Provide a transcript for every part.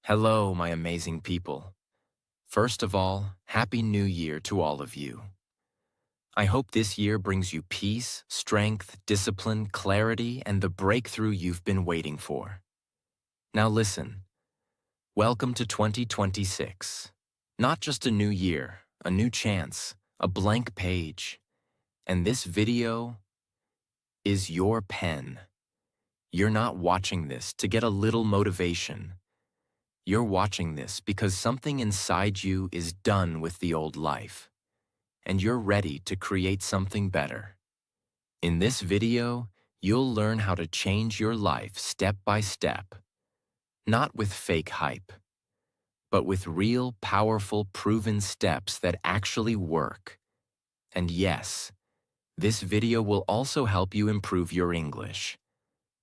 Hello, my amazing people. First of all, Happy New Year to all of you. I hope this year brings you peace, strength, discipline, clarity, and the breakthrough you've been waiting for. Now listen, welcome to 2026. Not just a new year, a new chance, a blank page. And this video is your pen. You're not watching this to get a little motivation. You're watching this because something inside you is done with the old life, and you're ready to create something better. In this video, you'll learn how to change your life step by step, not with fake hype, but with real, powerful, proven steps that actually work. And yes, this video will also help you improve your English,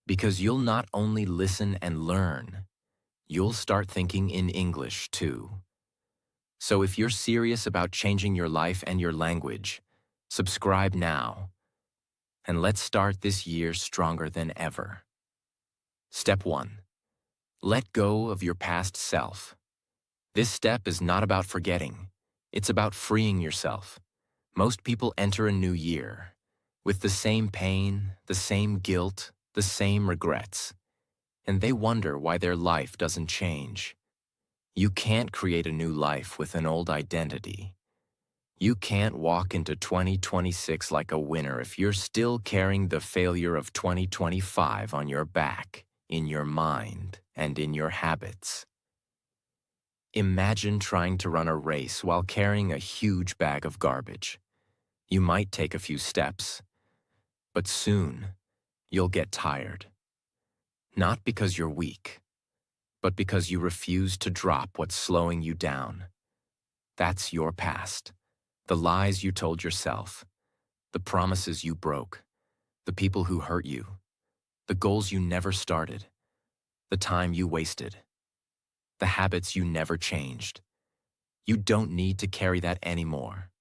because you'll not only listen and learn, you'll start thinking in English too. So if you're serious about changing your life and your language, subscribe now. And let's start this year stronger than ever. Step 1. Let go of your past self. This step is not about forgetting. It's about freeing yourself. Most people enter a new year with the same pain, the same guilt, the same regrets, and they wonder why their life doesn't change. You can't create a new life with an old identity. You can't walk into 2026 like a winner if you're still carrying the failure of 2025 on your back, in your mind, and in your habits. Imagine trying to run a race while carrying a huge bag of garbage. You might take a few steps, but soon you'll get tired. Not because you're weak, but because you refuse to drop what's slowing you down. That's your past. The lies you told yourself, the promises you broke, the people who hurt you, the goals you never started, the time you wasted, the habits you never changed. You don't need to carry that anymore.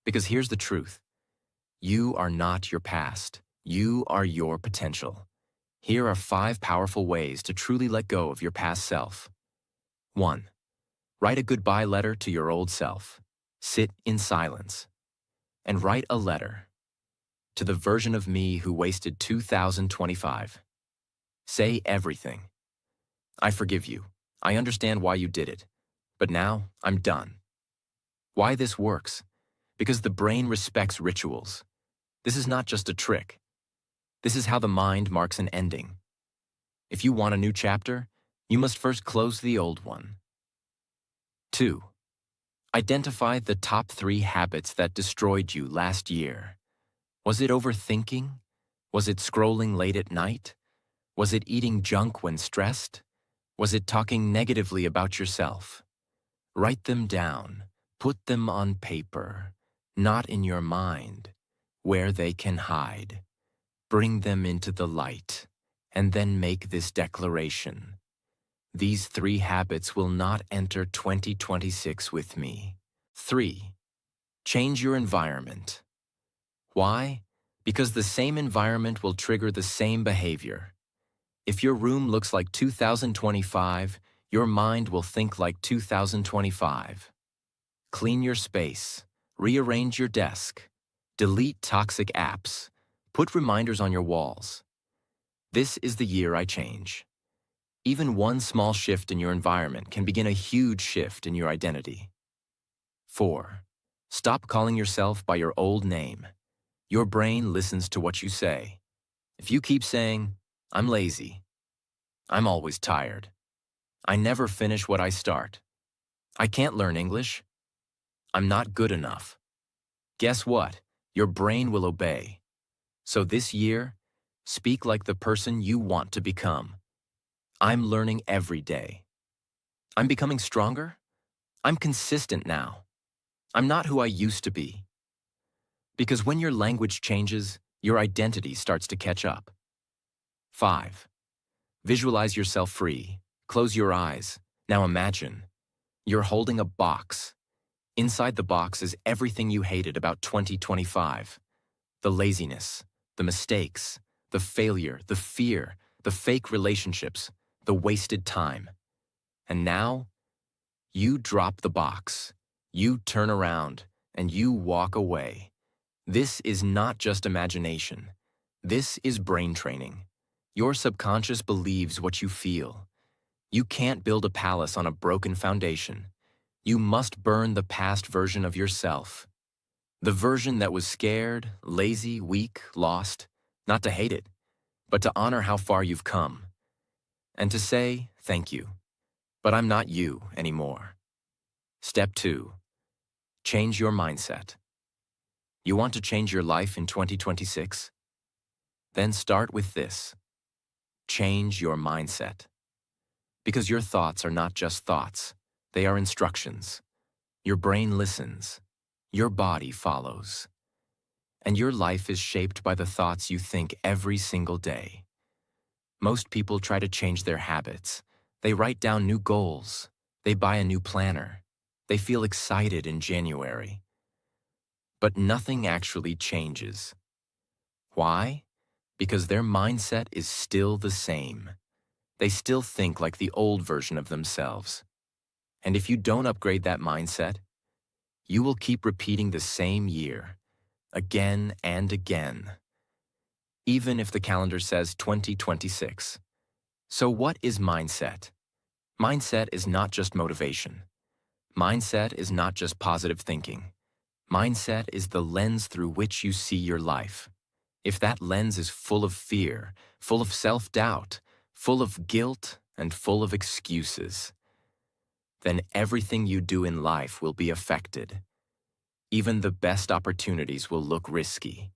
Because here's the truth. You are not your past. You are your potential. Here are 5 powerful ways to truly let go of your past self. 1. Write a goodbye letter to your old self. Sit in silence and write a letter to the version of me who wasted 2025. Say everything. I forgive you. I understand why you did it, but now I'm done. Why this works? Because the brain respects rituals. This is not just a trick. This is how the mind marks an ending. If you want a new chapter, you must first close the old one. 2. Identify the top 3 habits that destroyed you last year. Was it overthinking? Was it scrolling late at night? Was it eating junk when stressed? Was it talking negatively about yourself? Write them down. Put them on paper, not in your mind, where they can hide. Bring them into the light, and then make this declaration. These 3 habits will not enter 2026 with me. 3. Change your environment. Why? Because the same environment will trigger the same behavior. If your room looks like 2025, your mind will think like 2025. Clean your space. Rearrange your desk. Delete toxic apps. Put reminders on your walls. This is the year I change. Even one small shift in your environment can begin a huge shift in your identity. 4. Stop calling yourself by your old name. Your brain listens to what you say. If you keep saying, I'm lazy, I'm always tired, I never finish what I start, I can't learn English, I'm not good enough, guess what? Your brain will obey. So this year, speak like the person you want to become. I'm learning every day. I'm becoming stronger. I'm consistent now. I'm not who I used to be. Because when your language changes, your identity starts to catch up. 5. Visualize yourself free. Close your eyes. Now imagine. You're holding a box. Inside the box is everything you hated about 2025. The laziness, the mistakes, the failure, the fear, the fake relationships, the wasted time. And now, you drop the box, you turn around, and you walk away. This is not just imagination. This is brain training. Your subconscious believes what you feel. You can't build a palace on a broken foundation. You must burn the past version of yourself. The version that was scared, lazy, weak, lost. Not to hate it, but to honor how far you've come. And to say, thank you, but I'm not you anymore. Step 2. Change your mindset. You want to change your life in 2026? Then start with this. Change your mindset. Because your thoughts are not just thoughts, they are instructions. Your brain listens, your body follows. And your life is shaped by the thoughts you think every single day. Most people try to change their habits. They write down new goals. They buy a new planner. They feel excited in January. But nothing actually changes. Why? Because their mindset is still the same. They still think like the old version of themselves. And if you don't upgrade that mindset, you will keep repeating the same year, again and again, even if the calendar says 2026. So what is mindset? Mindset is not just motivation. Mindset is not just positive thinking. Mindset is the lens through which you see your life. If that lens is full of fear, full of self-doubt, full of guilt, and full of excuses, then everything you do in life will be affected. Even the best opportunities will look risky.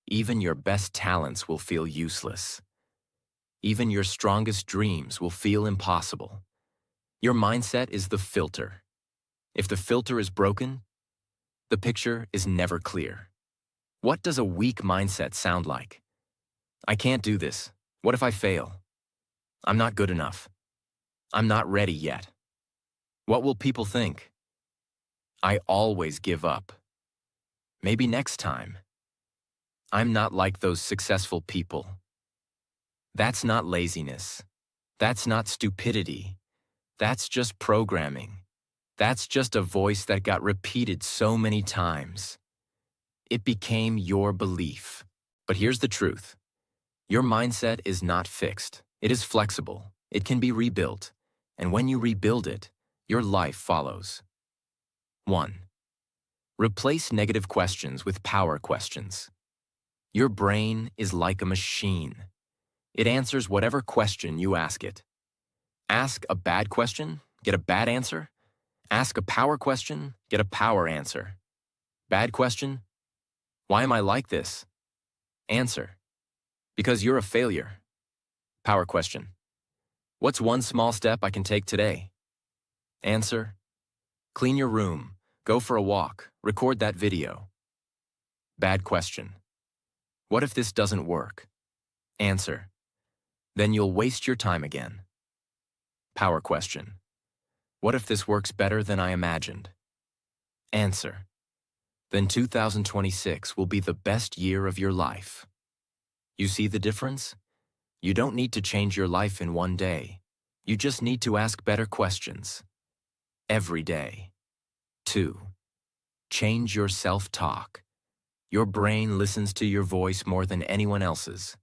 Even your best talents will feel useless. Even your strongest dreams will feel impossible. Your mindset is the filter. If the filter is broken, the picture is never clear. What does a weak mindset sound like? I can't do this. What if I fail? I'm not good enough. I'm not ready yet. What will people think? I always give up. Maybe next time. I'm not like those successful people. That's not laziness. That's not stupidity. That's just programming. That's just a voice that got repeated so many times. It became your belief. But here's the truth. Your mindset is not fixed. It is flexible. It can be rebuilt. And when you rebuild it, your life follows. 1. Replace negative questions with power questions. Your brain is like a machine. It answers whatever question you ask it. Ask a bad question, get a bad answer. Ask a power question, get a power answer. Bad question? Why am I like this? Answer. Because you're a failure. Power question. What's one small step I can take today? Answer. Clean your room, go for a walk, record that video. Bad question. What if this doesn't work? Answer. Then you'll waste your time again. Power question. What if this works better than I imagined? Answer. Then 2026 will be the best year of your life. You see the difference? You don't need to change your life in one day. You just need to ask better questions. Every day. 2. Change your self-talk. Your brain listens to your voice more than anyone else's.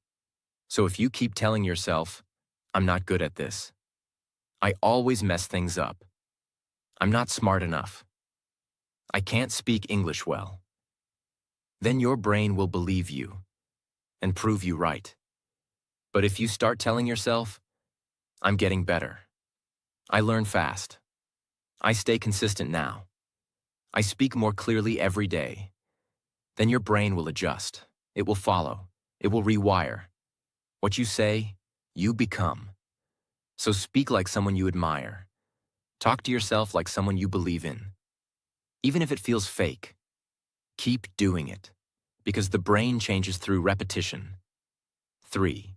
So if you keep telling yourself, I'm not good at this. I always mess things up. I'm not smart enough. I can't speak English well. Then your brain will believe you and prove you right. But if you start telling yourself, I'm getting better. I learn fast. I stay consistent now. I speak more clearly every day. Then your brain will adjust. It will follow. It will rewire. What you say, you become. So speak like someone you admire. Talk to yourself like someone you believe in. Even if it feels fake, keep doing it, because the brain changes through repetition. 3.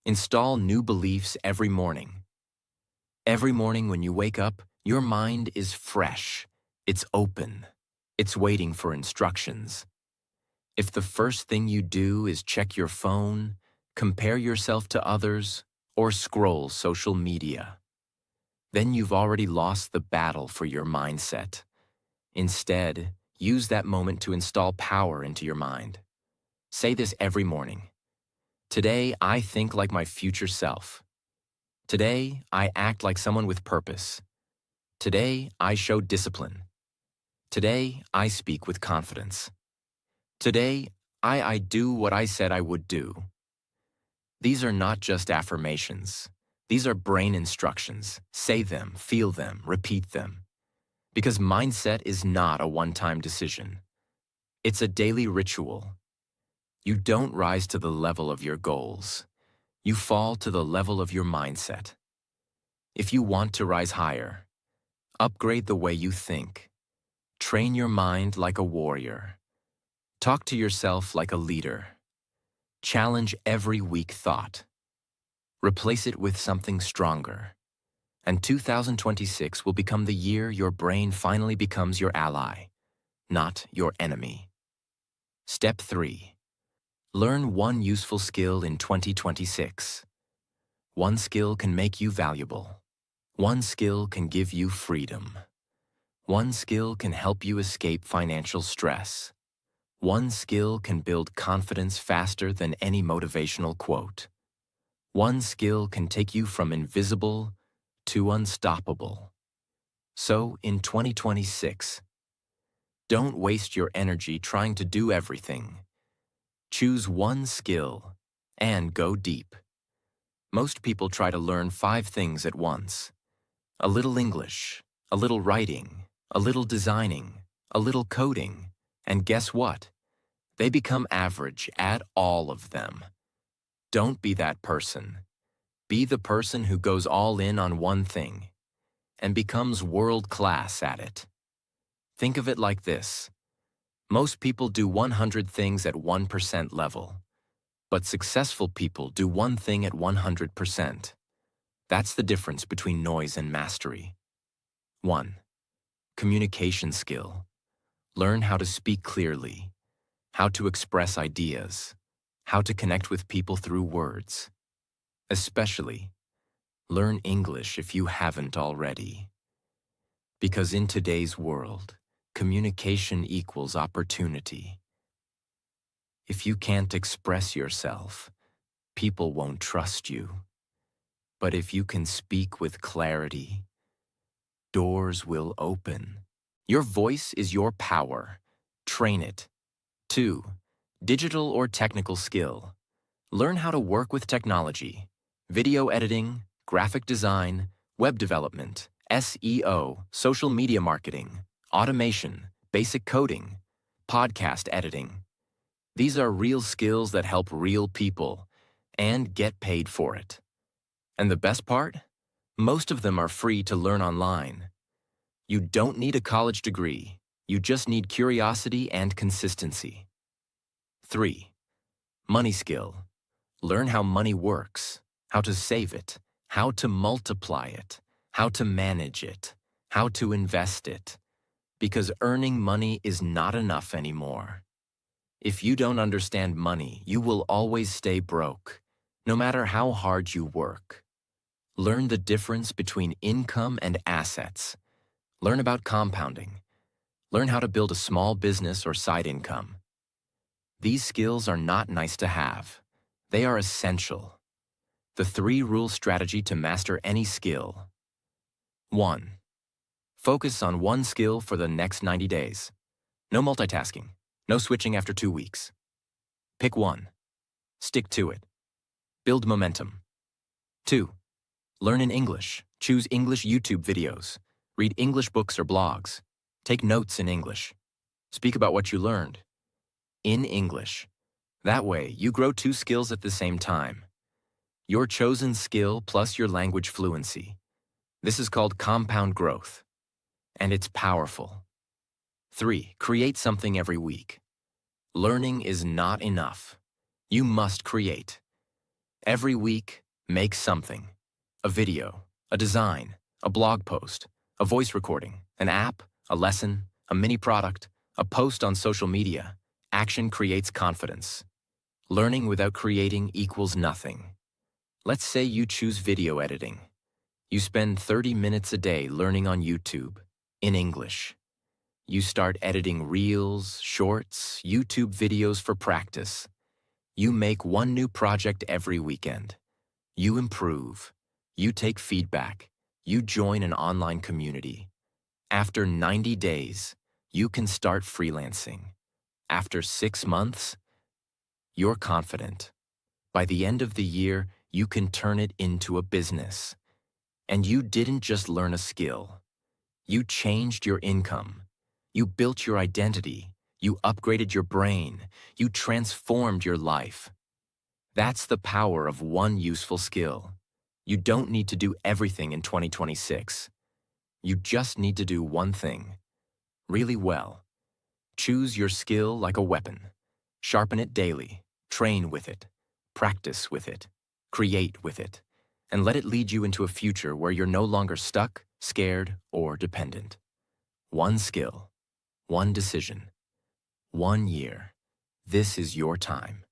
Install new beliefs every morning. Every morning when you wake up, your mind is fresh. It's open. It's waiting for instructions. If the first thing you do is check your phone, compare yourself to others, or scroll social media, then you've already lost the battle for your mindset. Instead, use that moment to install power into your mind. Say this every morning. Today, I think like my future self. Today, I act like someone with purpose. Today, I show discipline. Today, I speak with confidence. Today, I do what I said I would do. These are not just affirmations. These are brain instructions. Say them, feel them, repeat them. Because mindset is not a one-time decision. It's a daily ritual. You don't rise to the level of your goals. You fall to the level of your mindset. If you want to rise higher, upgrade the way you think. Train your mind like a warrior. Talk to yourself like a leader. Challenge every weak thought. Replace it with something stronger. And 2026 will become the year your brain finally becomes your ally, not your enemy. Step 3. Learn one useful skill in 2026. One skill can make you valuable. One skill can give you freedom. One skill can help you escape financial stress. One skill can build confidence faster than any motivational quote. One skill can take you from invisible to unstoppable. So, in 2026, don't waste your energy trying to do everything. Choose one skill and go deep. Most people try to learn 5 things at once. A little English, a little writing, a little designing, a little coding, and guess what? They become average at all of them. Don't be that person. Be the person who goes all in on one thing and becomes world-class at it. Think of it like this. Most people do 100 things at 1% level, but successful people do one thing at 100%. That's the difference between noise and mastery. 1. Communication skill. Learn how to speak clearly, how to express ideas, how to connect with people through words. Especially, learn English if you haven't already. Because in today's world, communication equals opportunity. If you can't express yourself, people won't trust you. But if you can speak with clarity, doors will open. Your voice is your power. Train it. 2. Digital or technical skill. Learn how to work with technology. Video editing, graphic design, web development, SEO, social media marketing, automation, basic coding, podcast editing. These are real skills that help real people and get paid for it. And the best part? Most of them are free to learn online. You don't need a college degree. You just need curiosity and consistency. 3. Money skill. Learn how money works, how to save it, how to multiply it, how to manage it, how to invest it. Because earning money is not enough anymore. If you don't understand money, you will always stay broke, no matter how hard you work. Learn the difference between income and assets. Learn about compounding. Learn how to build a small business or side income. These skills are not nice to have. They are essential. The 3-rule strategy to master any skill. 1. Focus on one skill for the next 90 days. No multitasking. No switching after 2 weeks. Pick one. Stick to it. Build momentum. 2. Learn in English. Choose English YouTube videos. Read English books or blogs. Take notes in English. Speak about what you learned. In English. That way, you grow 2 skills at the same time. Your chosen skill plus your language fluency. This is called compound growth. And it's powerful. 3. Create something every week. Learning is not enough. You must create. Every week, make something. A video, a design, a blog post, a voice recording, an app, a lesson, a mini product, a post on social media. Action creates confidence. Learning without creating equals nothing. Let's say you choose video editing. You spend 30 minutes a day learning on YouTube in English. You start editing reels, shorts, YouTube videos for practice. You make one new project every weekend. You improve. You take feedback. You join an online community. After 90 days, you can start freelancing. After 6 months, you're confident. By the end of the year, you can turn it into a business. And you didn't just learn a skill. You changed your income. You built your identity. You upgraded your brain. You transformed your life. That's the power of one useful skill. You don't need to do everything in 2026. You just need to do one thing really well. Choose your skill like a weapon. Sharpen it daily. Train with it. Practice with it. Create with it. And let it lead you into a future where you're no longer stuck, scared, or dependent. One skill. One decision. 1 year. This is your time.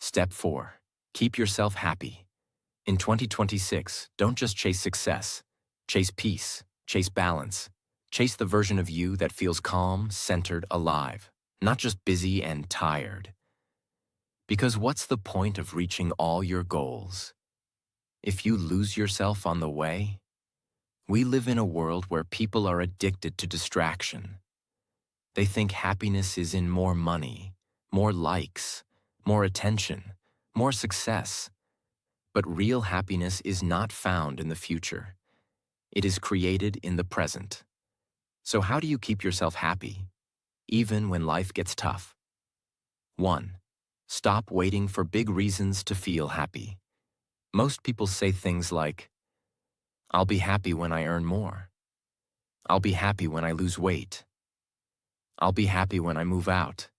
Step 4. Keep yourself happy. In 2026, don't just chase success. Chase peace. Chase balance. Chase the version of you that feels calm, centered, alive, not just busy and tired. Because what's the point of reaching all your goals if you lose yourself on the way? We live in a world where people are addicted to distraction. They think happiness is in more money, more likes, more attention, more success. But real happiness is not found in the future. It is created in the present. So how do you keep yourself happy, even when life gets tough? 1. Stop waiting for big reasons to feel happy. Most people say things like, "I'll be happy when I earn more. I'll be happy when I lose weight. I'll be happy when I move out.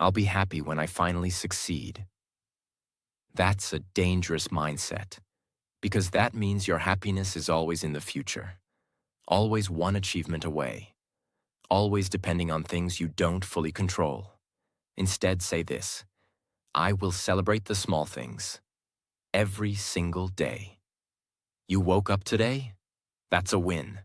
I'll be happy when I finally succeed." That's a dangerous mindset, because that means your happiness is always in the future, always one achievement away, always depending on things you don't fully control. Instead, say this: I will celebrate the small things every single day. You woke up today? That's a win.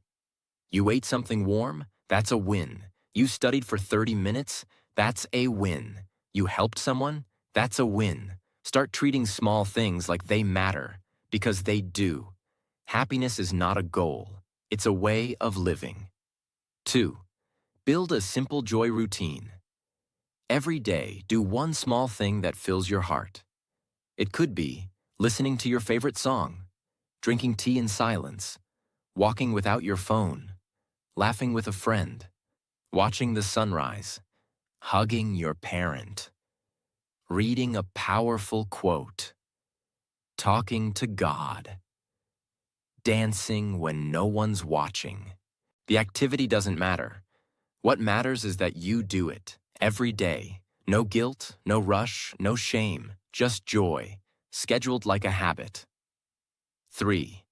You ate something warm? That's a win. You studied for 30 minutes? That's a win. You helped someone? That's a win. Start treating small things like they matter, because they do. Happiness is not a goal. It's a way of living. 2. Build a simple joy routine. Every day, do one small thing that fills your heart. It could be listening to your favorite song, drinking tea in silence, walking without your phone, laughing with a friend, watching the sunrise, hugging your parent, reading a powerful quote, talking to God, dancing when no one's watching. The activity doesn't matter. What matters is that you do it every day. No guilt, no rush, no shame, just joy, scheduled like a habit. 3.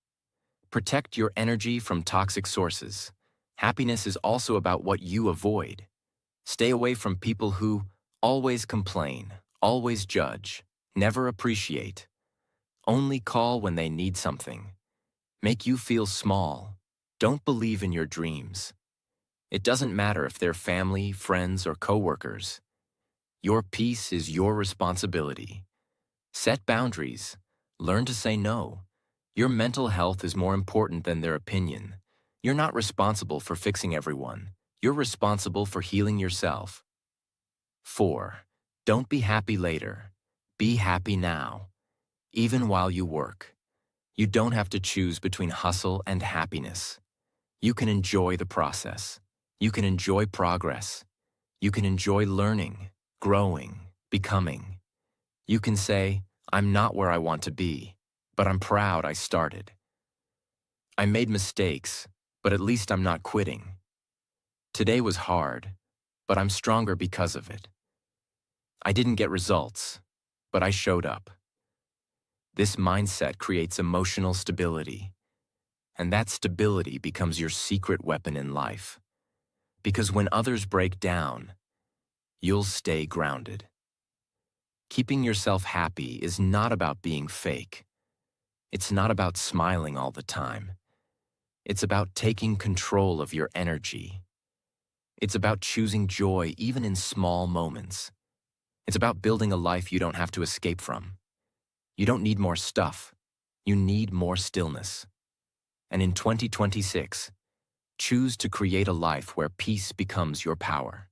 Protect your energy from toxic sources. Happiness is also about what you avoid. Stay away from people who always complain, always judge, never appreciate, only call when they need something, make you feel small, don't believe in your dreams. It doesn't matter if they're family, friends, or coworkers. Your peace is your responsibility. Set boundaries. Learn to say no. Your mental health is more important than their opinion. You're not responsible for fixing everyone. You're responsible for healing yourself. 4. Don't be happy later. Be happy now. Even while you work. You don't have to choose between hustle and happiness. You can enjoy the process. You can enjoy progress. You can enjoy learning, growing, becoming. You can say, I'm not where I want to be, but I'm proud I started. I made mistakes, but at least I'm not quitting. Today was hard, but I'm stronger because of it. I didn't get results, but I showed up. This mindset creates emotional stability, and that stability becomes your secret weapon in life. Because when others break down, you'll stay grounded. Keeping yourself happy is not about being fake. It's not about smiling all the time. It's about taking control of your energy. It's about choosing joy even in small moments. It's about building a life you don't have to escape from. You don't need more stuff. You need more stillness. And in 2026, choose to create a life where peace becomes your power.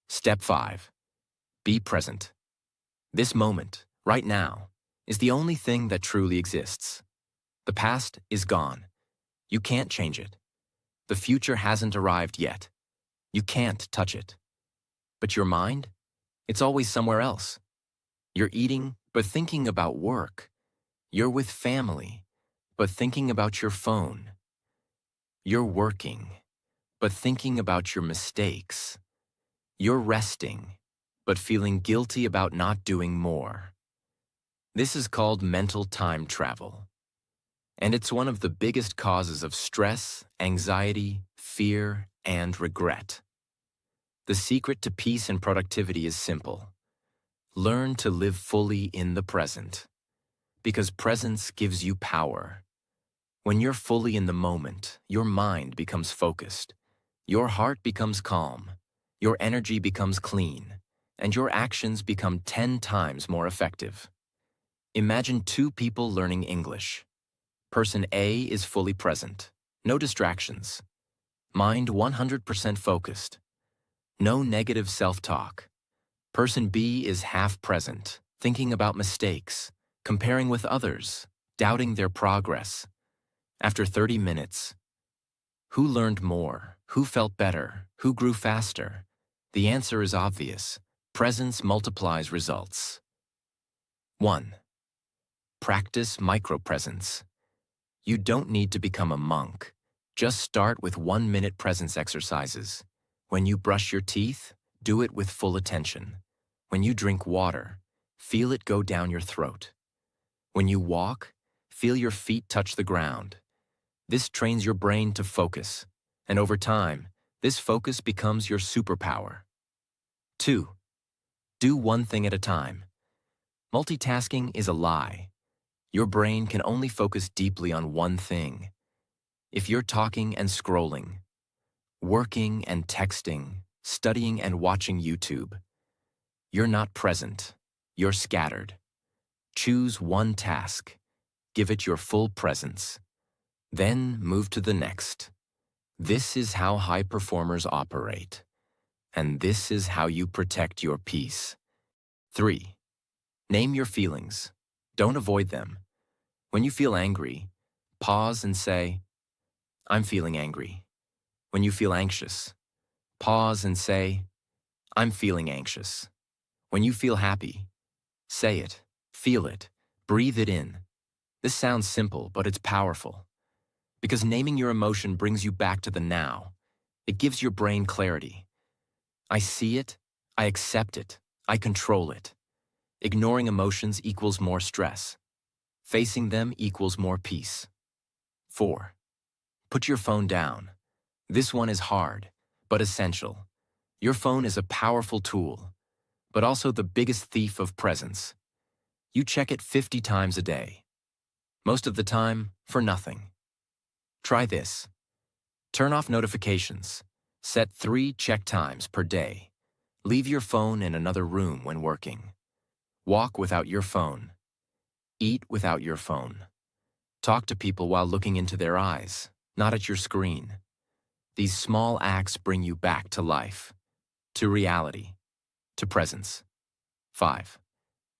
Step 5. Be present. This moment, right now, is the only thing that truly exists. The past is gone. You can't change it. The future hasn't arrived yet. You can't touch it. But your mind? It's always somewhere else. You're eating, but thinking about work. You're with family, but thinking about your phone. You're working, but thinking about your mistakes. You're resting, but feeling guilty about not doing more. This is called mental time travel. And it's one of the biggest causes of stress, anxiety, fear, and regret. The secret to peace and productivity is simple. Learn to live fully in the present. Because presence gives you power. When you're fully in the moment, your mind becomes focused. Your heart becomes calm. Your energy becomes clean. And your actions become 10 times more effective. Imagine two people learning English. Person A is fully present. No distractions. Mind 100% focused. No negative self-talk. Person B is half present, thinking about mistakes, comparing with others, doubting their progress. After 30 minutes, who learned more? Who felt better? Who grew faster? The answer is obvious. Presence multiplies results. 1. Practice micropresence. You don't need to become a monk. Just start with 1-minute presence exercises. When you brush your teeth, do it with full attention. When you drink water, feel it go down your throat. When you walk, feel your feet touch the ground. This trains your brain to focus, and over time, this focus becomes your superpower. 2. Do one thing at a time. Multitasking is a lie. Your brain can only focus deeply on one thing. If you're talking and scrolling, working and texting, studying and watching YouTube, you're not present, you're scattered. Choose one task, give it your full presence, then move to the next. This is how high performers operate, and this is how you protect your peace. 3. Name your feelings. Don't avoid them. When you feel angry, pause and say, I'm feeling angry. When you feel anxious, pause and say, I'm feeling anxious. When you feel happy, say it, feel it, breathe it in. This sounds simple, but it's powerful. Because naming your emotion brings you back to the now. It gives your brain clarity. I see it, I accept it, I control it. Ignoring emotions equals more stress. Facing them equals more peace. 4. Put your phone down. This one is hard, but essential. Your phone is a powerful tool, but also the biggest thief of presence. You check it 50 times a day. Most of the time, for nothing. Try this. Turn off notifications. Set 3 check times per day. Leave your phone in another room when working. Walk without your phone. Eat without your phone. Talk to people while looking into their eyes, not at your screen. These small acts bring you back to life, to reality, to presence. 5.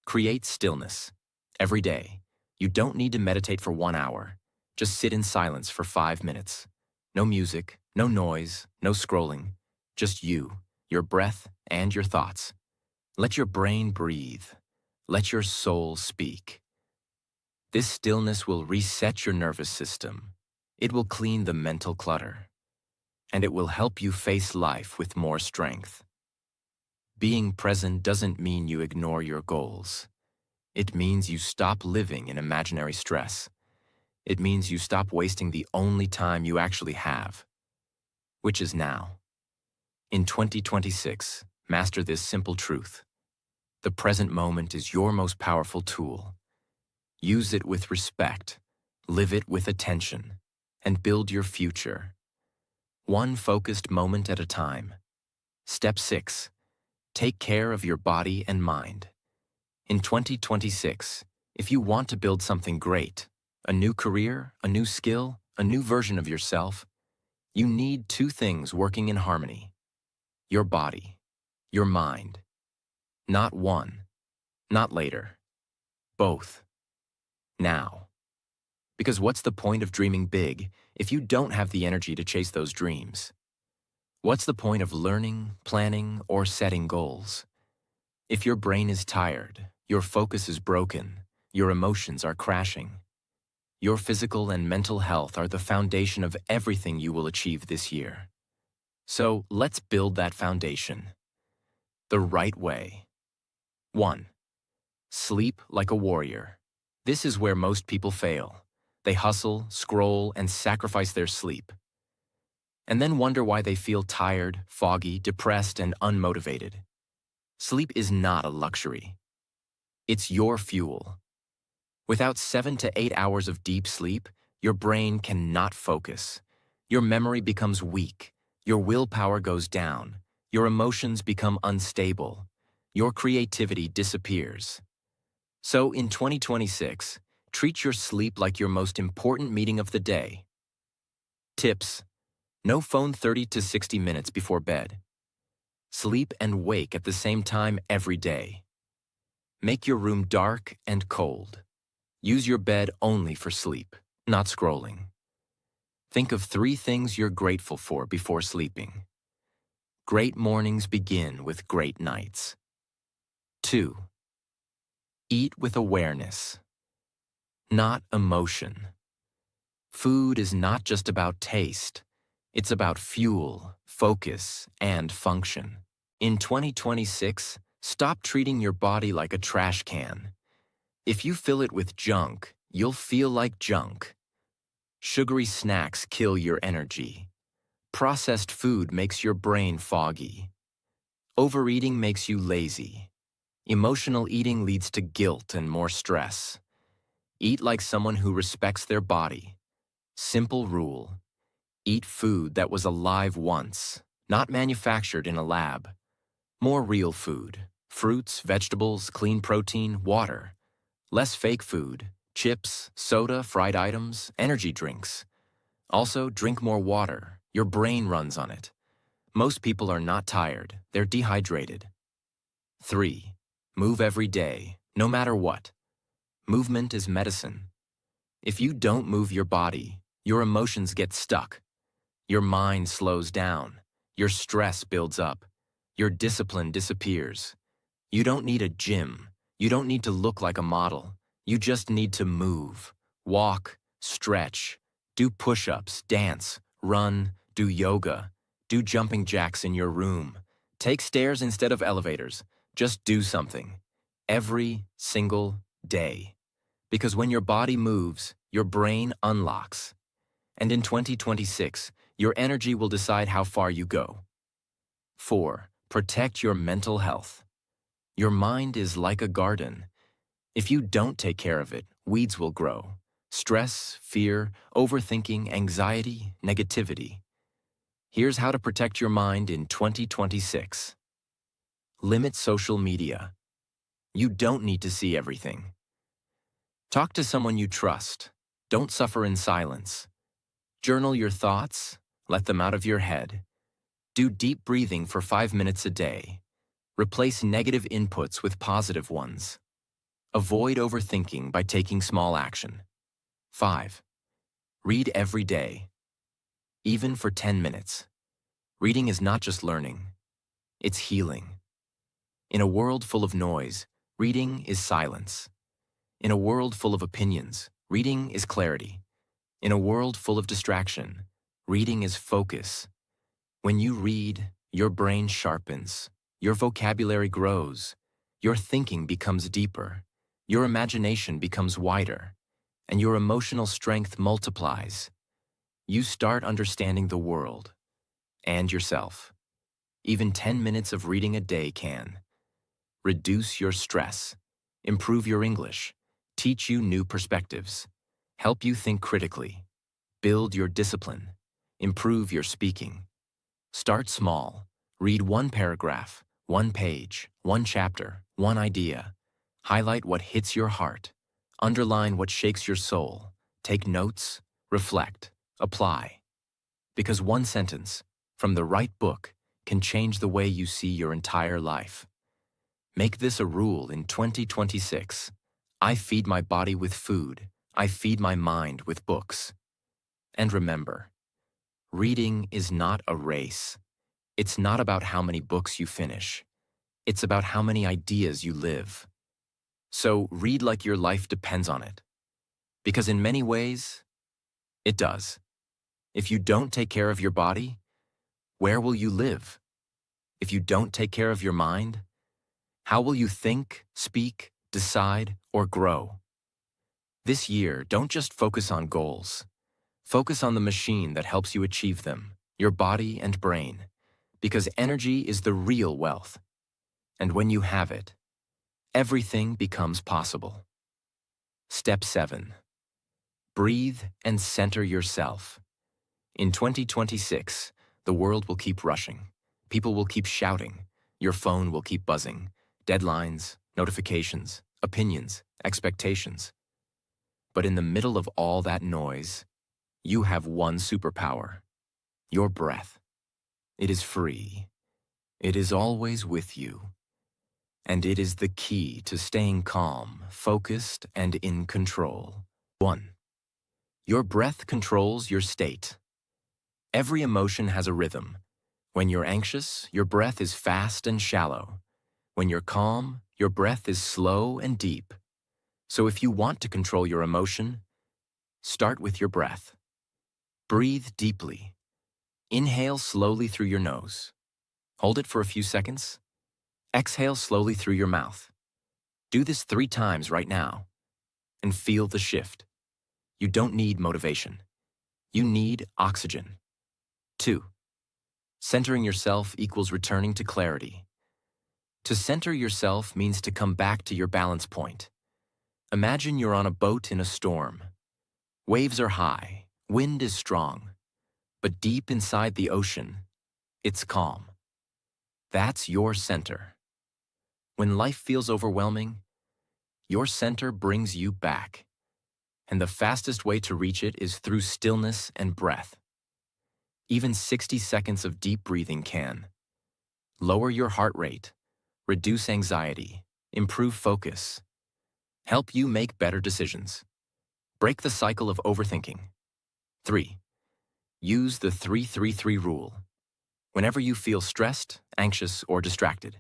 Create stillness. Every day, you don't need to meditate for 1 hour. Just sit in silence for 5 minutes. No music, no noise, no scrolling. Just you, your breath, and your thoughts. Let your brain breathe. Let your soul speak. This stillness will reset your nervous system. It will clean the mental clutter. And it will help you face life with more strength. Being present doesn't mean you ignore your goals. It means you stop living in imaginary stress. It means you stop wasting the only time you actually have, which is now. In 2026, master this simple truth. The present moment is your most powerful tool. Use it with respect, live it with attention, and build your future. One focused moment at a time. Step 6. Take care of your body and mind. In 2026, if you want to build something great, a new career, a new skill, a new version of yourself, you need two things working in harmony. Your body, your mind. Not one, not later. Both. Now. Because what's the point of dreaming big if you don't have the energy to chase those dreams? What's the point of learning, planning, or setting goals? If your brain is tired, your focus is broken, your emotions are crashing. Your physical and mental health are the foundation of everything you will achieve this year. So let's build that foundation. The right way. 1. Sleep like a warrior. This is where most people fail. They hustle, scroll, and sacrifice their sleep. And then wonder why they feel tired, foggy, depressed, and unmotivated. Sleep is not a luxury. It's your fuel. Without 7 to 8 hours of deep sleep, your brain cannot focus. Your memory becomes weak. Your willpower goes down. Your emotions become unstable. Your creativity disappears. So in 2026, treat your sleep like your most important meeting of the day. Tips: no phone 30 to 60 minutes before bed. Sleep and wake at the same time every day. Make your room dark and cold. Use your bed only for sleep, not scrolling. Think of 3 things you're grateful for before sleeping. Great mornings begin with great nights. 2. Eat with awareness, not emotion. Food is not just about taste. It's about fuel, focus, and function. In 2026, stop treating your body like a trash can. If you fill it with junk, you'll feel like junk. Sugary snacks kill your energy. Processed food makes your brain foggy. Overeating makes you lazy. Emotional eating leads to guilt and more stress. Eat like someone who respects their body. Simple rule: eat food that was alive once, not manufactured in a lab. More real food: fruits, vegetables, clean protein, water. Less fake food: chips, soda, fried items, energy drinks. Also, drink more water. Your brain runs on it. Most people are not tired, they're dehydrated. 3. Move every day, no matter what. Movement is medicine. If you don't move your body, your emotions get stuck. Your mind slows down. Your stress builds up. Your discipline disappears. You don't need a gym. You don't need to look like a model. You just need to move. Walk, stretch, do push-ups, dance, run, do yoga, do jumping jacks in your room. Take stairs instead of elevators. Just do something. Every single day. Because when your body moves, your brain unlocks. And in 2026, your energy will decide how far you go. 4. Protect your mental health. Your mind is like a garden. If you don't take care of it, weeds will grow. Stress, fear, overthinking, anxiety, negativity. Here's how to protect your mind in 2026. Limit social media. You don't need to see everything. Talk to someone you trust. Don't suffer in silence. Journal your thoughts. Let them out of your head. Do deep breathing for 5 minutes a day. Replace negative inputs with positive ones. Avoid overthinking by taking small action. 5. Read every day. Even for 10 minutes. Reading is not just learning. It's healing. In a world full of noise, reading is silence. In a world full of opinions, reading is clarity. In a world full of distraction, reading is focus. When you read, your brain sharpens, your vocabulary grows, your thinking becomes deeper, your imagination becomes wider, and your emotional strength multiplies. You start understanding the world and yourself. Even 10 minutes of reading a day can reduce your stress, improve your English, teach you new perspectives, help you think critically, build your discipline, improve your speaking. Start small. Read one paragraph, one page, one chapter, one idea. Highlight what hits your heart. Underline what shakes your soul. Take notes, reflect, apply. Because one sentence, from the right book, can change the way you see your entire life. Make this a rule in 2026. I feed my body with food. I feed my mind with books. And remember, reading is not a race. It's not about how many books you finish. It's about how many ideas you live. So read like your life depends on it. Because in many ways, it does. If you don't take care of your body, where will you live? If you don't take care of your mind, how will you think, speak, decide, or grow? This year, don't just focus on goals. Focus on the machine that helps you achieve them, your body and brain, because energy is the real wealth. And when you have it, everything becomes possible. Step 7. Breathe and center yourself. In 2026, the world will keep rushing. People will keep shouting. Your phone will keep buzzing. Deadlines, notifications, opinions, expectations. But in the middle of all that noise, you have one superpower: your breath. It is free. It is always with you. And it is the key to staying calm, focused, and in control. 1. Your breath controls your state. Every emotion has a rhythm. When you're anxious, your breath is fast and shallow. When you're calm, your breath is slow and deep. So if you want to control your emotion, start with your breath. Breathe deeply. Inhale slowly through your nose. Hold it for a few seconds. Exhale slowly through your mouth. Do this 3 times right now, and feel the shift. You don't need motivation. You need oxygen. 2. Centering yourself equals returning to clarity. To center yourself means to come back to your balance point. Imagine you're on a boat in a storm. Waves are high, wind is strong, but deep inside the ocean, it's calm. That's your center. When life feels overwhelming, your center brings you back. And the fastest way to reach it is through stillness and breath. Even 60 seconds of deep breathing can lower your heart rate, reduce anxiety, improve focus, help you make better decisions. Break the cycle of overthinking. 3. Use the 3-3-3 rule. Whenever you feel stressed, anxious, or distracted,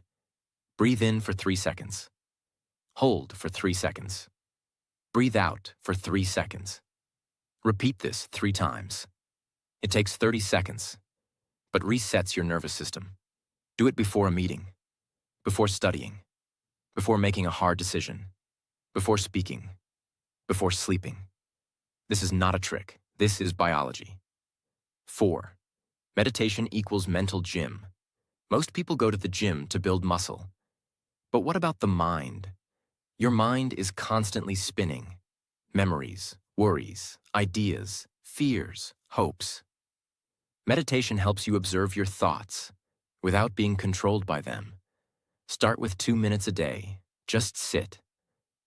breathe in for 3 seconds. Hold for 3 seconds. Breathe out for 3 seconds. Repeat this 3 times. It takes 30 seconds, but resets your nervous system. Do it before a meeting, before studying, before making a hard decision, before speaking, before sleeping. This is not a trick. This is biology. 4. Meditation equals mental gym. Most people go to the gym to build muscle. But what about the mind? Your mind is constantly spinning. Memories, worries, ideas, fears, hopes. Meditation helps you observe your thoughts without being controlled by them. Start with 2 minutes a day. Just sit.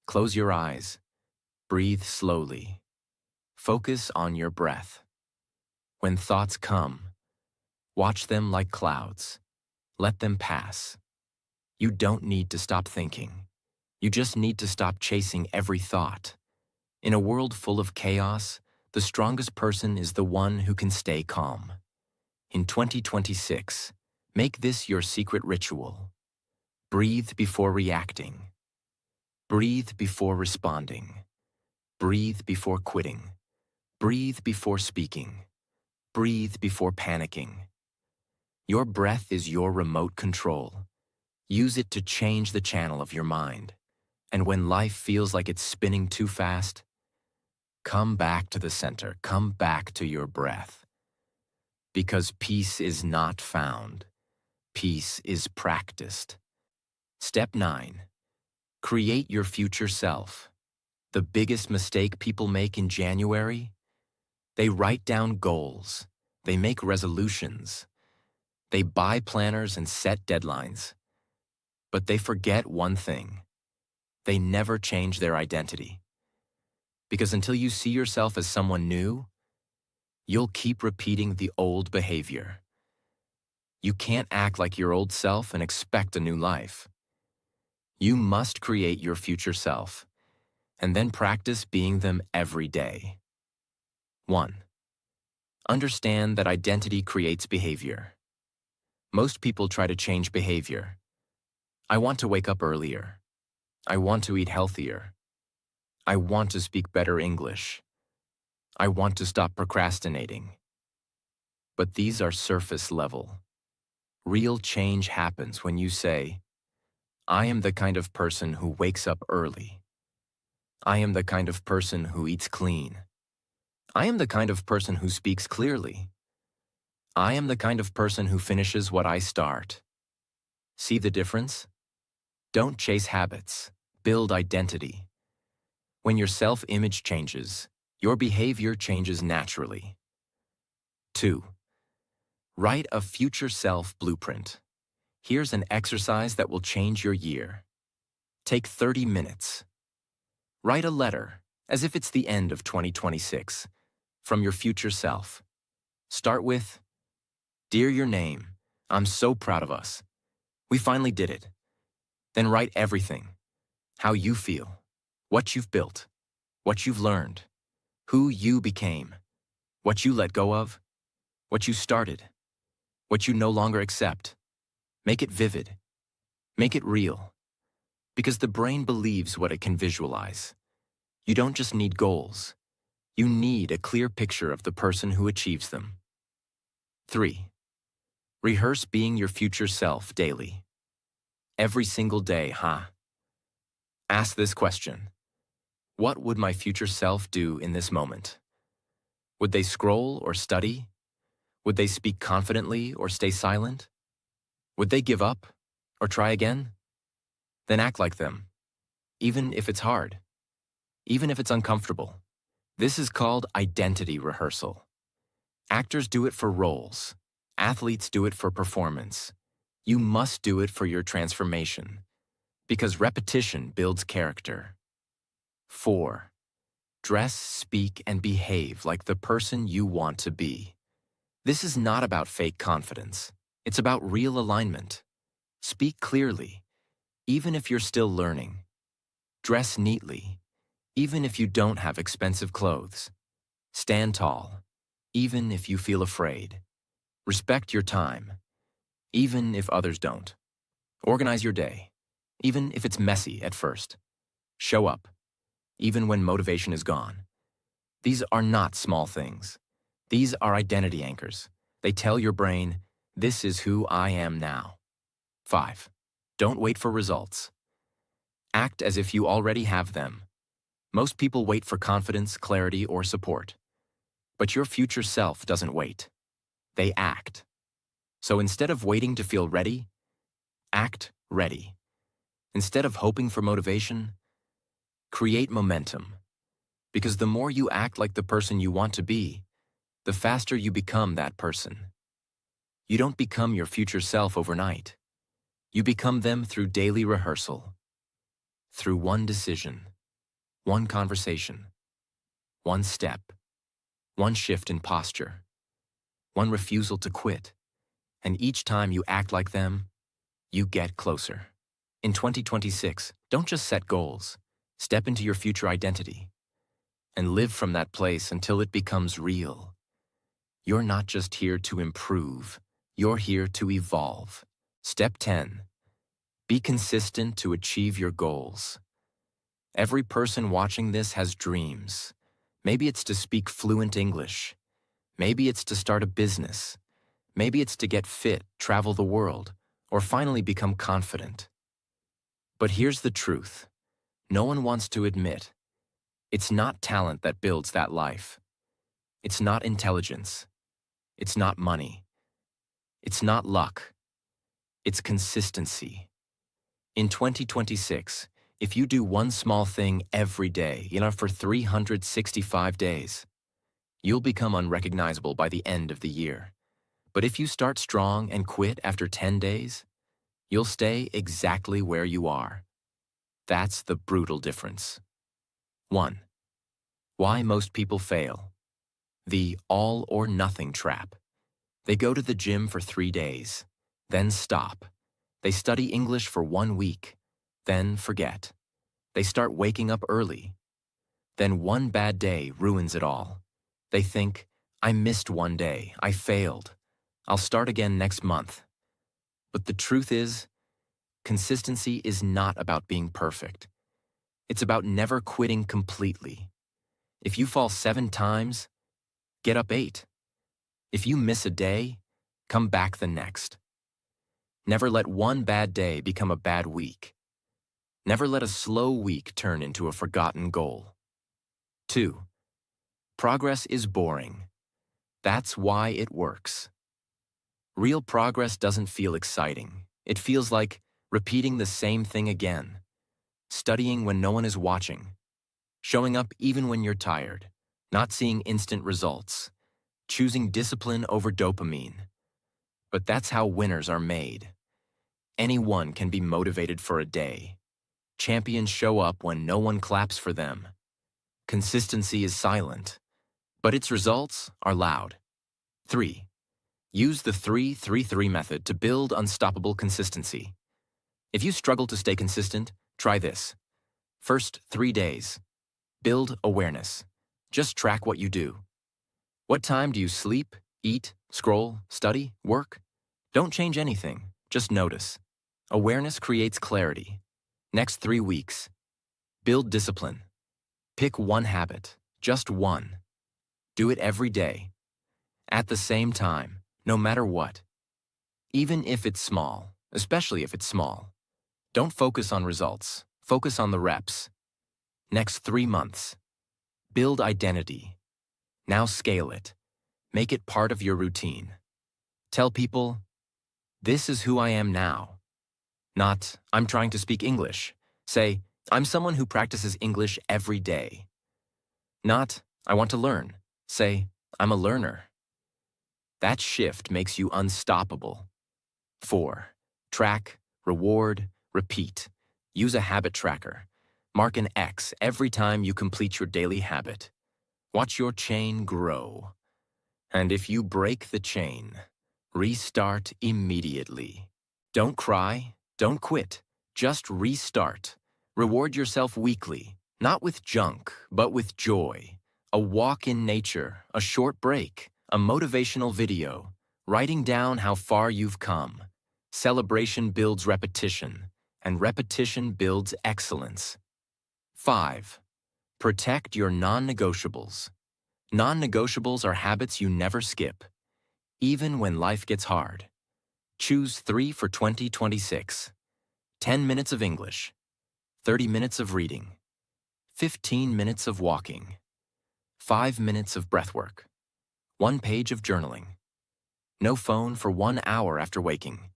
Close your eyes. Breathe slowly. Focus on your breath. When thoughts come, watch them like clouds. Let them pass. You don't need to stop thinking. You just need to stop chasing every thought. In a world full of chaos, the strongest person is the one who can stay calm. In 2026, make this your secret ritual. Breathe before reacting. Breathe before responding. Breathe before quitting. Breathe before speaking. Breathe before panicking. Your breath is your remote control. Use it to change the channel of your mind. And when life feels like it's spinning too fast, come back to the center. Come back to your breath. Because peace is not found. Peace is practiced. Step 9. Create your future self. The biggest mistake people make in January? They write down goals. They make resolutions. They buy planners and set deadlines. But they forget one thing. They never change their identity. Because until you see yourself as someone new, you'll keep repeating the old behavior. You can't act like your old self and expect a new life. You must create your future self, and then practice being them every day. 1. Understand that identity creates behavior. Most people try to change behavior. I want to wake up earlier. I want to eat healthier. I want to speak better English. I want to stop procrastinating. But these are surface level. Real change happens when you say, I am the kind of person who wakes up early. I am the kind of person who eats clean. I am the kind of person who speaks clearly. I am the kind of person who finishes what I start. See the difference? Don't chase habits. Build identity. When your self-image changes, your behavior changes naturally. 2. Write a future self blueprint. Here's an exercise that will change your year. Take 30 minutes. Write a letter, as if it's the end of 2026, from your future self. Start with, Dear your name, I'm so proud of us. We finally did it. Then write everything. How you feel, what you've built, what you've learned, who you became, what you let go of, what you started, what you no longer accept. Make it vivid. Make it real. Because the brain believes what it can visualize. You don't just need goals. You need a clear picture of the person who achieves them. 3. Rehearse being your future self daily. Every single day, Ask this question. What would my future self do in this moment? Would they scroll or study? Would they speak confidently or stay silent? Would they give up or try again? Then act like them, even if it's hard, even if it's uncomfortable. This is called identity rehearsal. Actors do it for roles. Athletes do it for performance. You must do it for your transformation, because repetition builds character. 4. Dress, speak, and behave like the person you want to be. This is not about fake confidence. It's about real alignment. Speak clearly, even if you're still learning. Dress neatly, even if you don't have expensive clothes. Stand tall, even if you feel afraid. Respect your time, even if others don't. Organize your day, even if it's messy at first. Show up, even when motivation is gone. These are not small things. These are identity anchors. They tell your brain, this is who I am now. 5. Don't wait for results. Act as if you already have them. Most people wait for confidence, clarity, or support. But your future self doesn't wait. They act. So instead of waiting to feel ready, act ready. Instead of hoping for motivation, create momentum. Because the more you act like the person you want to be, the faster you become that person. You don't become your future self overnight. You become them through daily rehearsal. Through one decision, one conversation, one step, one shift in posture, one refusal to quit. And each time you act like them, you get closer. In 2026, don't just set goals. Step into your future identity and live from that place until it becomes real. You're not just here to improve. You're here to evolve. Step 10. Be consistent to achieve your goals. Every person watching this has dreams. Maybe it's to speak fluent English. Maybe it's to start a business. Maybe it's to get fit, travel the world, or finally become confident. But here's the truth. No one wants to admit. It's not talent that builds that life. It's not intelligence. It's not money. It's not luck. It's consistency. In 2026, If you do one small thing every day, for 365 days, you'll become unrecognizable by the end of the year. But if you start strong and quit after 10 days, you'll stay exactly where you are. That's the brutal difference. 1. Why most people fail. The all or nothing trap. They go to the gym for 3 days, then stop. They study English for 1 week, then forget. They start waking up early. Then one bad day ruins it all. They think, I missed 1 day, I failed. I'll start again next month. But the truth is, consistency is not about being perfect. It's about never quitting completely. If you fall 7 times, get up 8. If you miss a day, come back the next. Never let one bad day become a bad week. Never let a slow week turn into a forgotten goal. 2. Progress is boring. That's why it works. Real progress doesn't feel exciting. It feels like repeating the same thing again, studying when no one is watching, showing up even when you're tired, not seeing instant results, choosing discipline over dopamine. But that's how winners are made. Anyone can be motivated for a day. Champions show up when no one claps for them. Consistency is silent, but its results are loud. 3. Use the 3-3-3 method to build unstoppable consistency. If you struggle to stay consistent, try this. First 3 days. Build awareness. Just track what you do. What time do you sleep, eat, scroll, study, work? Don't change anything, just notice. Awareness creates clarity. Next 3 weeks. Build discipline. Pick one habit, just one. Do it every day. At the same time, no matter what. Even if it's small, especially if it's small. Don't focus on results, focus on the reps. Next 3 months. Build identity. Now scale it. Make it part of your routine. Tell people, this is who I am now. Not, I'm trying to speak English. Say, I'm someone who practices English every day. Not, I want to learn. Say, I'm a learner. That shift makes you unstoppable. 4. Track, reward, repeat. Use a habit tracker. Mark an X every time you complete your daily habit. Watch your chain grow. And if you break the chain, restart immediately. Don't cry, don't quit. Just restart. Reward yourself weekly, not with junk, but with joy. A walk in nature, a short break, a motivational video, writing down how far you've come. Celebration builds repetition, and repetition builds excellence. 5. Protect your non-negotiables. Non-negotiables are habits you never skip, even when life gets hard. Choose 3 for 2026. 10 minutes of English, 30 minutes of reading, 15 minutes of walking, 5 minutes of breathwork, 1 page of journaling. No phone for 1 hour after waking.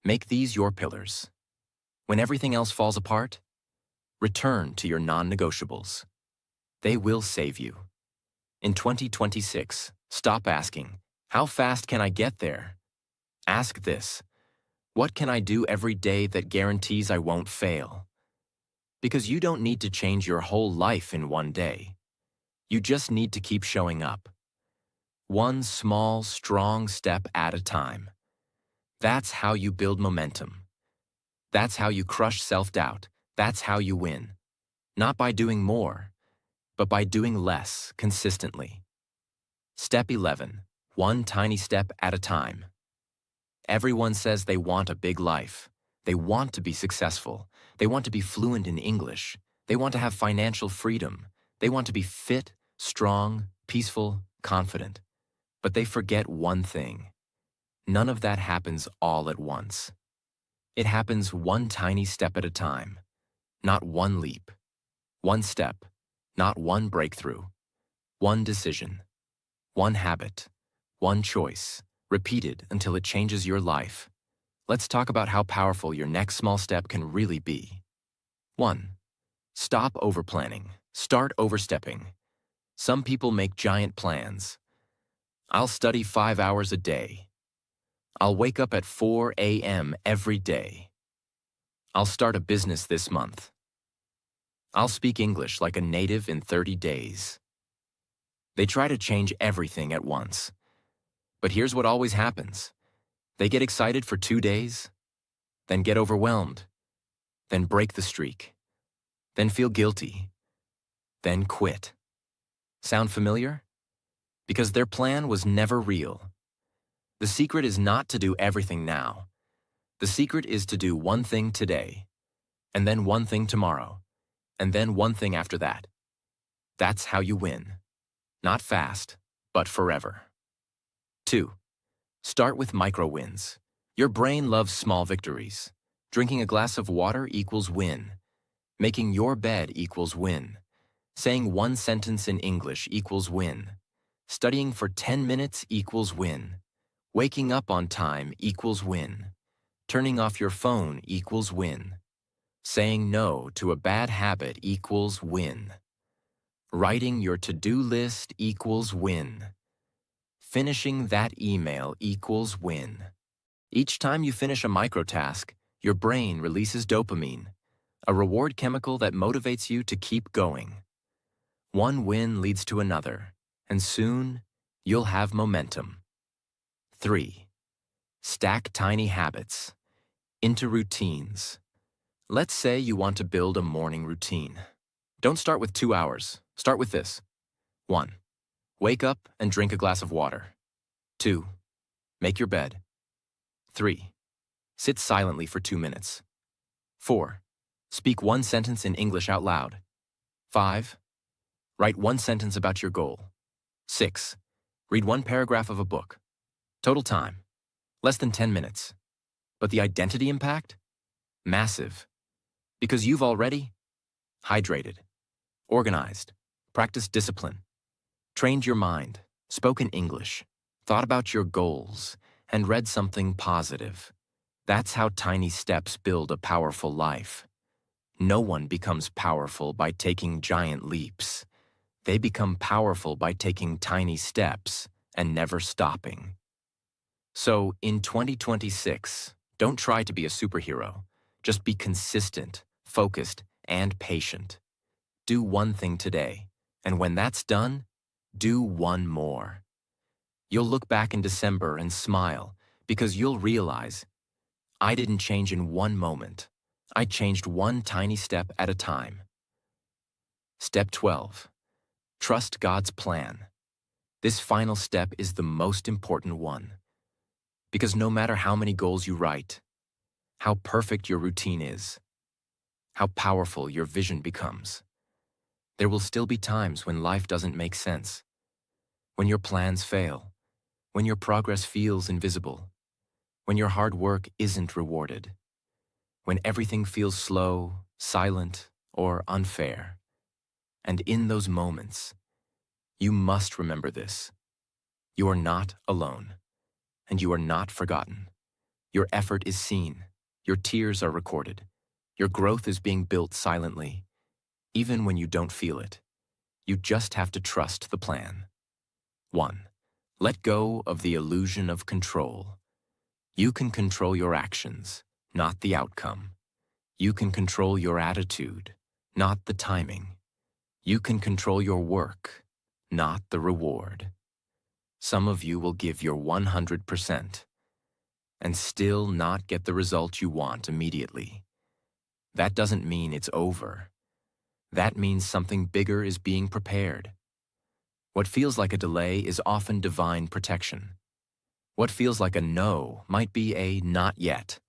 Make these your pillars. When everything else falls apart, return to your non-negotiables. They will save you. In 2026, stop asking, how fast can I get there? Ask this, what can I do every day that guarantees I won't fail? Because you don't need to change your whole life in 1 day. You just need to keep showing up. 1 small, strong step at a time. That's how you build momentum. That's how you crush self-doubt. That's how you win. Not by doing more, but by doing less consistently. Step 11. 1 tiny step at a time. Everyone says they want a big life. They want to be successful. They want to be fluent in English. They want to have financial freedom. They want to be fit, strong, peaceful, confident. But they forget one thing. None of that happens all at once. It happens 1 tiny step at a time, not 1 leap. 1 step, not 1 breakthrough. 1 decision, 1 habit, 1 choice, repeated until it changes your life. Let's talk about how powerful your next small step can really be. 1. Stop overplanning. Start overstepping. Some people make giant plans. I'll study 5 hours a day. I'll wake up at 4 a.m. every day. I'll start a business this month. I'll speak English like a native in 30 days. They try to change everything at once. But here's what always happens. They get excited for 2 days, then get overwhelmed, then break the streak, then feel guilty, then quit. Sound familiar? Because their plan was never real. The secret is not to do everything now. The secret is to do one thing today, and then one thing tomorrow, and then one thing after that. That's how you win. Not fast, but forever. 2. Start with micro wins. Your brain loves small victories. Drinking a glass of water equals win. Making your bed equals win. Saying one sentence in English equals win. Studying for 10 minutes equals win. Waking up on time equals win. Turning off your phone equals win. Saying no to a bad habit equals win. Writing your to-do list equals win. Finishing that email equals win. Each time you finish a microtask, your brain releases dopamine, a reward chemical that motivates you to keep going. One win leads to another, and soon you'll have momentum. 3. Stack tiny habits into routines. Let's say you want to build a morning routine. Don't start with 2 hours. Start with this. 1. Wake up and drink a glass of water. 2. Make your bed. 3. Sit silently for 2 minutes. 4. Speak one sentence in English out loud. 5. Write one sentence about your goal. 6. Read one paragraph of a book. Total time, less than 10 minutes. But the identity impact? Massive. Because you've already hydrated, organized, practiced discipline, trained your mind, spoken English, thought about your goals, and read something positive. That's how tiny steps build a powerful life. No one becomes powerful by taking giant leaps. They become powerful by taking tiny steps and never stopping. So, in 2026, don't try to be a superhero. Just be consistent, focused, and patient. Do one thing today, and when that's done, do one more. You'll look back in December and smile because you'll realize, I didn't change in one moment. I changed one tiny step at a time. Step 12. Trust God's plan. This final step is the most important one. Because no matter how many goals you write, how perfect your routine is, how powerful your vision becomes, there will still be times when life doesn't make sense, when your plans fail, when your progress feels invisible, when your hard work isn't rewarded, when everything feels slow, silent, or unfair. And in those moments, you must remember this. You are not alone, and you are not forgotten. Your effort is seen, your tears are recorded, your growth is being built silently, even when you don't feel it. You just have to trust the plan. 1. Let go of the illusion of control. You can control your actions, not the outcome. You can control your attitude, not the timing. You can control your work, not the reward. Some of you will give your 100% and still not get the result you want immediately. That doesn't mean it's over. That means something bigger is being prepared. What feels like a delay is often divine protection. What feels like a no might be a not yet.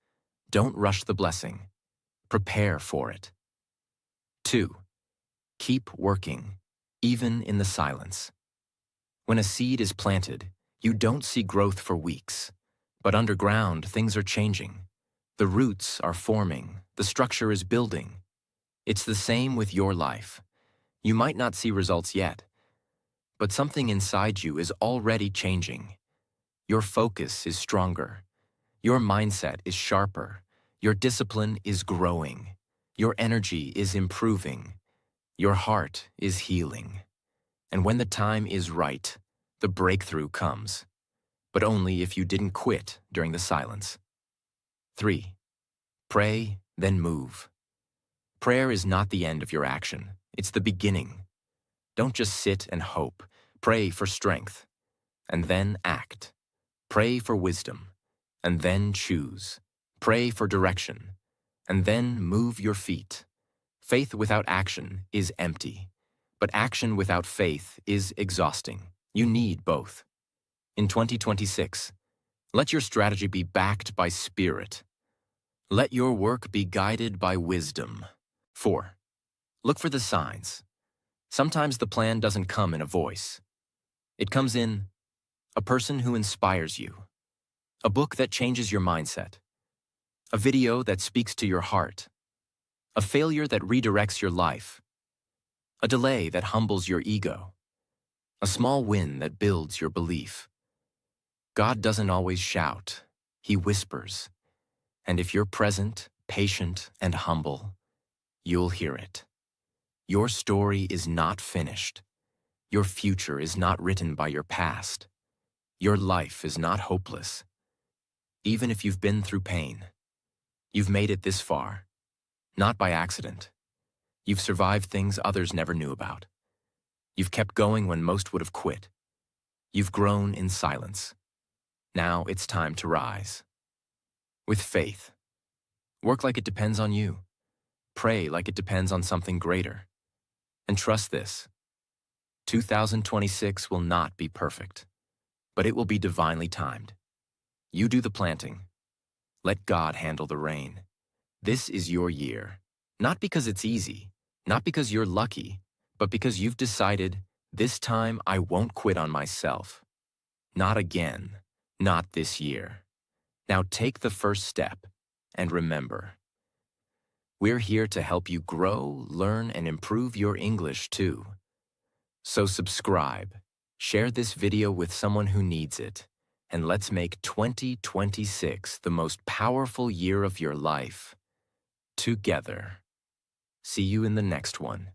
Don't rush the blessing. Prepare for it. 2. Keep working, even in the silence. When a seed is planted, you don't see growth for weeks. But underground, things are changing. The roots are forming. The structure is building. It's the same with your life. You might not see results yet, but something inside you is already changing. Your focus is stronger. Your mindset is sharper. Your discipline is growing. Your energy is improving. Your heart is healing. And when the time is right, the breakthrough comes. But only if you didn't quit during the silence. 3. Pray, then move. Prayer is not the end of your action. It's the beginning. Don't just sit and hope. Pray for strength, and then act. Pray for wisdom, and then choose. Pray for direction, and then move your feet. Faith without action is empty, but action without faith is exhausting. You need both. In 2026, let your strategy be backed by spirit. Let your work be guided by wisdom. 4. Look for the signs. Sometimes the plan doesn't come in a voice. It comes in a person who inspires you, a book that changes your mindset, a video that speaks to your heart, a failure that redirects your life, a delay that humbles your ego, a small win that builds your belief. God doesn't always shout, He whispers. And if you're present, patient, and humble, you'll hear it. Your story is not finished. Your future is not written by your past. Your life is not hopeless. Even if you've been through pain, you've made it this far, not by accident. You've survived things others never knew about. You've kept going when most would have quit. You've grown in silence. Now it's time to rise. With faith. Work like it depends on you. Pray like it depends on something greater. And trust this. 2026 will not be perfect, but it will be divinely timed. You do the planting. Let God handle the rain. This is your year. Not because it's easy, not because you're lucky, but because you've decided, this time I won't quit on myself. Not again. Not this year. Now take the first step, and remember, we're here to help you grow, learn, and improve your English too. So subscribe, share this video with someone who needs it, and let's make 2026 the most powerful year of your life. Together. See you in the next one.